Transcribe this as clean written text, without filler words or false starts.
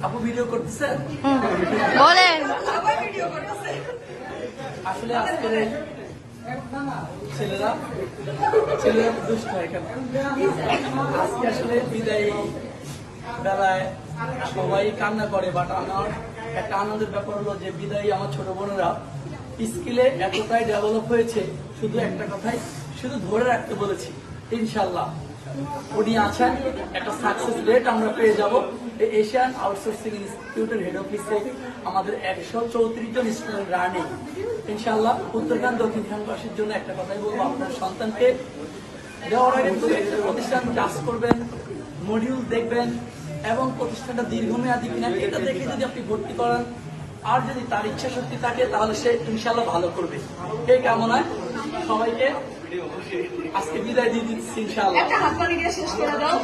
আপু ভিডিও করতেছেন? বলেন। আসলে আজকের ছেলেরা দুষ্ট হয় কেন? আজকে আসলে বিদায়ী বেলায় সবাই কান্না করে, বাট আমার একটা আনন্দের ব্যাপার হলো যে বিদায়ী আমার ছোট বোনেরা স্কিলে এতটাই ডেভেলপ হয়েছে, শুধু একটা কথাই শুধু ধরে রাখতে বলেছি, ইনশাল্লাহ উনি আছেন, একটা সাকসেস রেট আমরা পেয়ে যাব। এই এশিয়ান আউটসোর্সিং ইনস্টিটিউটের হেড অফিসে আমাদের 134 জন স্টুডেন্ট রানিং। ইনশাল্লাহ উত্তরখান দক্ষিণখানবাসীর জন্য একটা কথাই বলবো, আপনার সন্তানকে দেওয়ার আগে প্রতিষ্ঠান কাজ করবেন, মডিউল দেখবেন এবং প্রতিষ্ঠানটা দীর্ঘমেয়াদী কিনা এটা দেখে যদি আপনি ভর্তি করান, আর যদি তার ইচ্ছা শক্তি থাকে তাহলে সে ইনশাল্লাহ ভালো করবে। এই কামনায় সবাইকে আজকে বিদায় দিয়ে দিচ্ছি ইনশাআল্লাহ। একটা হাত তালি দিয়ে শেষ করে দাও।